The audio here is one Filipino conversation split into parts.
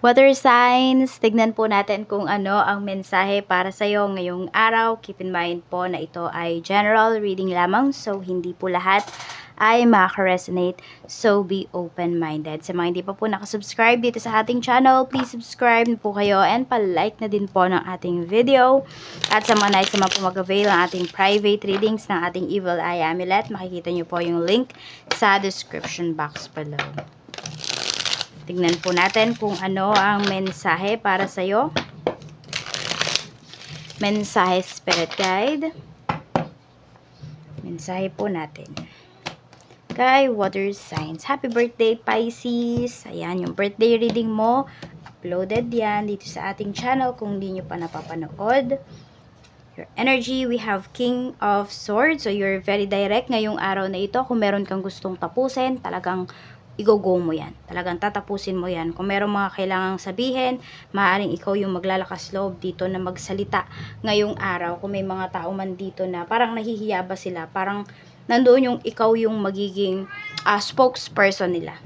Water signs, tignan po natin kung ano ang mensahe para sa iyo ngayong araw. Keep in mind po na ito ay general reading lamang, so hindi po lahat ay makaka-resonate. So be open-minded. Sa mga hindi pa po nakasubscribe dito sa ating channel, please subscribe na po kayo and pa-like na din po ng ating video. At sa mga nais naman po mag-avail ng ating private readings ng ating Evil Eye Amulet, makikita nyo po yung link sa description box below. Tignan po natin kung ano ang mensahe para sa iyo. Mensahe Spirit Guide. Mensahe po natin. Kay Water Signs. Happy birthday, Pisces. Ayan, yung birthday reading mo. Uploaded yan dito sa ating channel kung hindi nyo pa napapanood. Your energy, we have King of Swords. So, you're very direct ngayong araw na ito. Kung meron kang gustong tapusin, talagang i-go mo yan. Talagang tatapusin mo yan. Kung meron mga kailangang sabihin, maaaring ikaw yung maglalakas loob dito na magsalita ngayong araw. Kung may mga tao man dito na parang nahihiya ba sila, parang nandoon yung ikaw yung magiging spokesperson nila.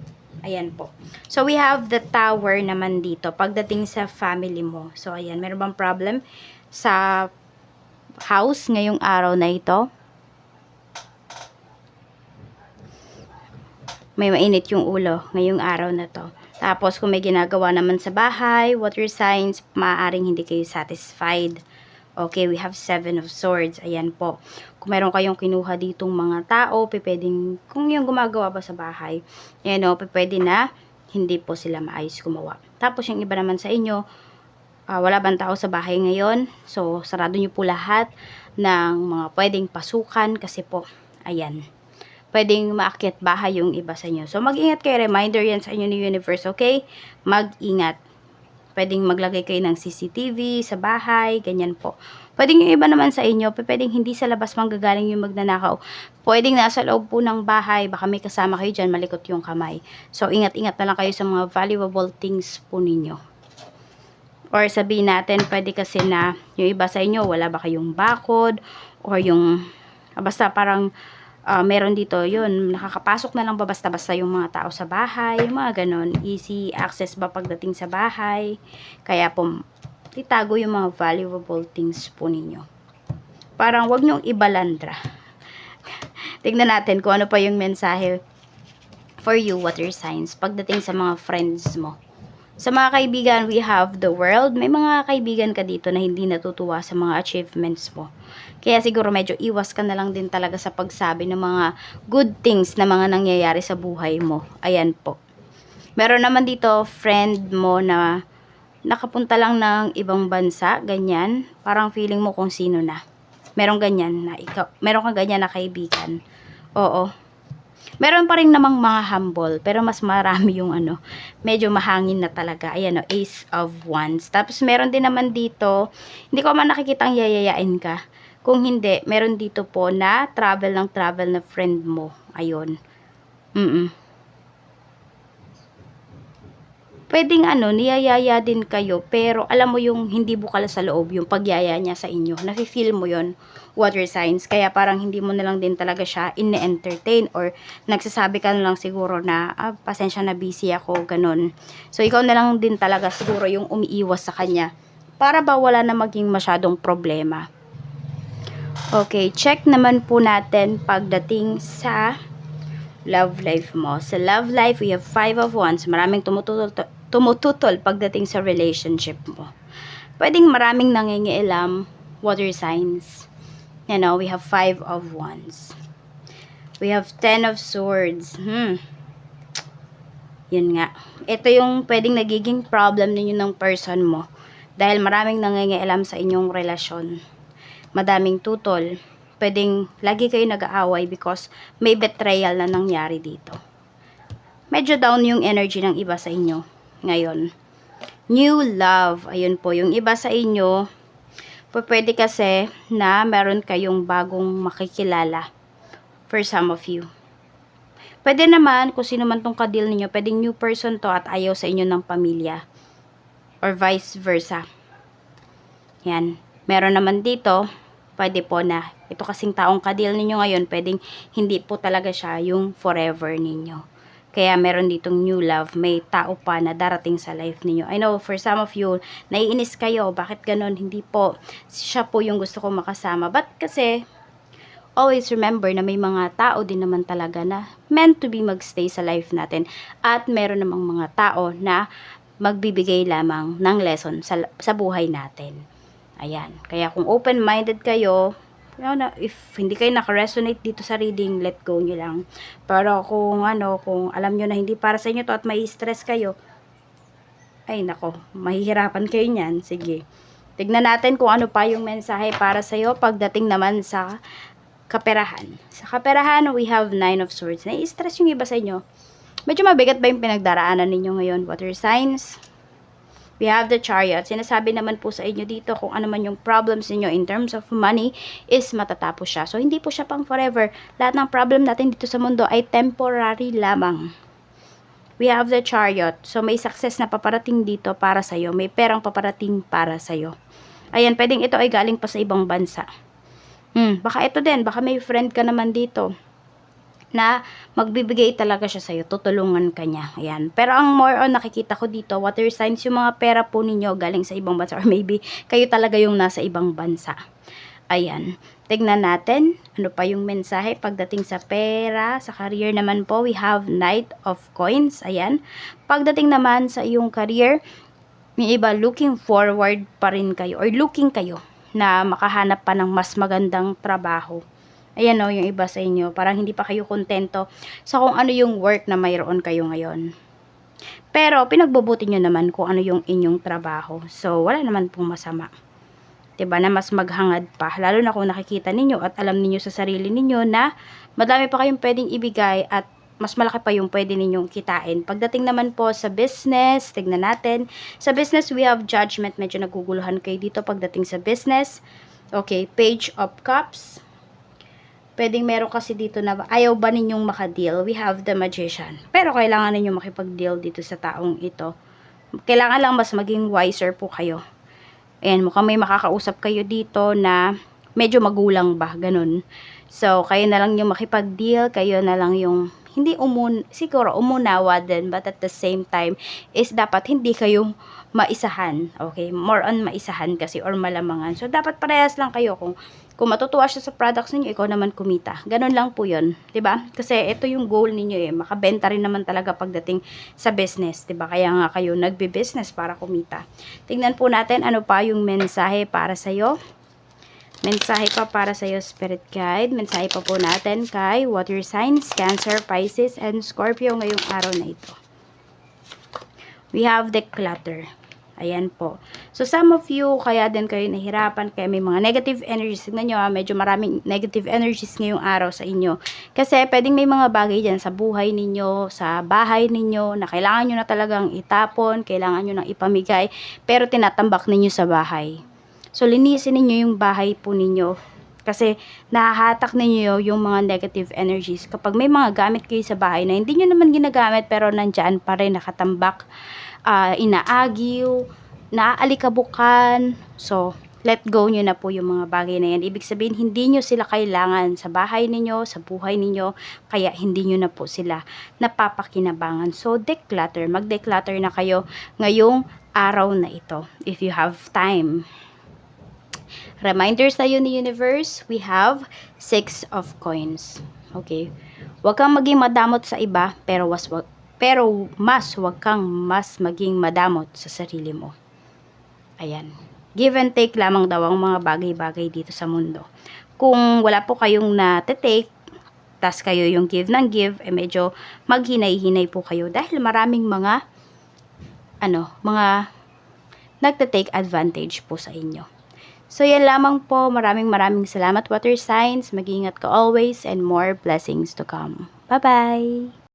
Ayan po. So, we have the Tower naman dito pagdating sa family mo. So, ayan. Meron bang problem sa house ngayong araw na ito? May mainit yung ulo ngayong araw na to. Tapos, kung may ginagawa naman sa bahay, water signs, maaaring hindi kayo satisfied. Okay, we have 7 of Swords. Ayan po. Kung meron kayong kinuha ditong mga tao, pwedeng, kung yung gumagawa ba sa bahay, ayan o, pwede na, hindi po sila maayos gumawa. Tapos, yung iba naman sa inyo, wala bang tao sa bahay ngayon? So, sarado nyo po lahat ng mga pwedeng pasukan kasi po, ayan, pwedeng maakyat bahay yung iba sa inyo. So, mag-ingat kayo. Reminder yan sa inyo ni Universe, okay? Mag-ingat. Pwedeng maglagay kayo ng CCTV sa bahay, ganyan po. Pwedeng yung iba naman sa inyo, pwedeng hindi sa labas manggagaling yung magnanakaw. Pwedeng nasa loob po ng bahay, baka may kasama kayo dyan, malikot yung kamay. So, ingat-ingat na lang kayo sa mga valuable things po ninyo. Or sabihin natin, pwede kasi na yung iba sa inyo, wala ba kayong bakod, or yung, basta parang, meron dito yun, nakakapasok na lang ba basta-basta yung mga tao sa bahay, yung mga ganon, easy access ba pagdating sa bahay, kaya po, itago yung mga valuable things po ninyo. Parang wag nyong ibalandra. Tignan natin kung ano pa yung mensahe for you, water signs, pagdating sa mga friends mo. Sa mga kaibigan, we have the world. May mga kaibigan ka dito na hindi natutuwa sa mga achievements mo. Kaya siguro medyo iwas ka na lang din talaga sa pagsabi ng mga good things na mga nangyayari sa buhay mo. Ayan po. Meron naman dito, friend mo na nakapunta lang ng ibang bansa, ganyan. Parang feeling mo kung sino na. Meron ganyan na ikaw, meron kang ganyan na kaibigan. Oo. Meron pa rin namang mga humble, pero mas marami yung medyo mahangin na talaga. Ayan o, Ace of Wands. Tapos meron din naman dito, hindi ko man nakikitang yayayain ka. Kung hindi, meron dito po na travel na friend mo. Ayun. Pwedeng niyayaya din kayo, pero alam mo yung hindi bukal sa loob, yung pagyaya niya sa inyo. Nafe-feel mo yon, water signs. Kaya parang hindi mo na lang din talaga siya ine-entertain or nagsasabi ka na lang siguro na, pasensya na busy ako, ganun. So, ikaw na lang din talaga siguro yung umiiwas sa kanya para ba wala na maging masyadong problema. Okay, check naman po natin pagdating sa love life mo. Sa love life, we have 5 of Wands. Maraming tumututol pagdating sa relationship mo. Pwedeng maraming nangingialam, water signs. You know, we have 5 of Wands. We have 10 of Swords. Yun nga. Ito yung pwedeng nagiging problem ninyo ng person mo. Dahil maraming nangingialam sa inyong relasyon. Madaming tutol. Pwedeng lagi kayo nag-aaway because may betrayal na nangyari dito. Medyo down yung energy ng iba sa inyo ngayon. New love. Ayun po, yung iba sa inyo, pwede kasi na meron kayong bagong makikilala for some of you. Pwede naman, kung sino man tong kadil ninyo, pwedeng new person to at ayaw sa inyo ng pamilya. Or vice versa. Yan. Meron naman dito, pwede po na ito kasing taong kadil ninyo ngayon, pwedeng hindi po talaga siya yung forever ninyo. Kaya meron ditong new love, may tao pa na darating sa life ninyo. I know for some of you, naiinis kayo, bakit ganon? Hindi po, siya po yung gusto ko makasama. But kasi, always remember na may mga tao din naman talaga na meant to be magstay sa life natin. At meron namang mga tao na magbibigay lamang ng lesson sa buhay natin. Ayan. Kaya kung open-minded kayo, if hindi kayo naka-resonate dito sa reading, let go nyo lang. Pero kung kung alam nyo na hindi para sa inyo to at may stress kayo, ay nako, mahihirapan kayo niyan. Sige. Tignan natin kung ano pa yung mensahe para sa iyo pagdating naman sa kaperahan. Sa kaperahan, we have 9 of Swords. Nai-stress yung iba sa inyo. Medyo mabigat ba yung pinagdaraanan ninyo ngayon, water signs? We have the Chariot. Sinasabi naman po sa inyo dito kung ano man yung problems niyo in terms of money is matatapos siya. So, hindi po siya pang forever. Lahat ng problem natin dito sa mundo ay temporary lamang. We have the Chariot. So, may success na paparating dito para sa'yo. May perang paparating para sa'yo. Ayan, pwedeng ito ay galing pa sa ibang bansa. Baka ito din. Baka may friend ka naman dito na magbibigay talaga siya sa'yo, tutulungan ka niya. Ayan. Pero ang more on nakikita ko dito, water signs, yung mga pera po ninyo galing sa ibang bansa or maybe kayo talaga yung nasa ibang bansa. Ayan. Tignan natin, ano pa yung mensahe pagdating sa pera, sa career naman po, we have Knight of Coins. Ayan. Pagdating naman sa iyong career, yung iba looking forward pa rin kayo or looking kayo na makahanap pa ng mas magandang trabaho. Ayan o, yung iba sa inyo, parang hindi pa kayo kontento sa kung ano yung work na mayroon kayo ngayon. Pero, pinagbubuti nyo naman kung ano yung inyong trabaho. So, wala naman pong masama. Diba, na mas maghangad pa. Lalo na kung nakikita ninyo at alam ninyo sa sarili ninyo na madami pa kayong pwedeng ibigay at mas malaki pa yung pwede ninyong kitain. Pagdating naman po sa business, tignan natin. Sa business, we have Judgment. Medyo naguguluhan kayo dito pagdating sa business. Okay, Page of Cups. Pwedeng meron kasi dito na ayaw ba ninyong makadeal? We have the Magician. Pero kailangan ninyong makipag-deal dito sa taong ito. Kailangan lang mas maging wiser po kayo. Ayan, mukhang may makakausap kayo dito na medyo magulang ba, ganun. So, kayo na lang yung makipag-deal, kayo na lang yung hindi siguro umunawa din, but at the same time is dapat hindi kayo maisahan. Okay? More on maisahan kasi or malamangan. So, dapat parehas lang kayo kung matutuwa siya sa products ninyo, ikaw naman kumita. Ganun lang po yun. 'Di ba? Kasi ito yung goal ninyo eh. Makabenta rin naman talaga pagdating sa business. 'Di ba? Kaya nga kayo nagbe-business para kumita. Tingnan po natin ano pa yung mensahe para sa'yo. Mensahe pa para sa'yo, Spirit Guide. Mensahe pa po natin kay Water Signs, Cancer, Pisces, and Scorpio ngayong araw na ito. We have Declutter. Ayan po. So, some of you, kaya din kayo nahirapan, kaya may mga negative energies. Tignan nyo, medyo maraming negative energies ngayong araw sa inyo. Kasi, pwedeng may mga bagay dyan sa buhay ninyo, sa bahay ninyo, na kailangan nyo na talagang itapon, kailangan nyo nang ipamigay, pero tinatambak ninyo sa bahay. So, linisin ninyo yung bahay po ninyo. Kasi, nahahatak ninyo yung mga negative energies. Kapag may mga gamit kayo sa bahay na hindi nyo naman ginagamit, pero nandyan pa rin nakatambak, inaagiw, naaalikabukan. So, let go nyo na po yung mga bagay na yan. Ibig sabihin, hindi nyo sila kailangan sa bahay ninyo, sa buhay ninyo, kaya hindi nyo na po sila napapakinabangan. So, declutter. Mag-declutter na kayo ngayong araw na ito, if you have time. Reminder sa'yo ni Universe, we have 6 of Coins. Okay? Huwag kang maging madamot sa iba, pero wag kang mas maging madamot sa sarili mo. Ayan. Give and take lamang daw ang mga bagay-bagay dito sa mundo. Kung wala po kayong na-take, tas kayo yung give ng give, medyo maghinay-hinay po kayo dahil maraming mga nagte-take advantage po sa inyo. So, yan lamang po. Maraming salamat, water signs. Mag-ingat ka always and more blessings to come. Bye-bye!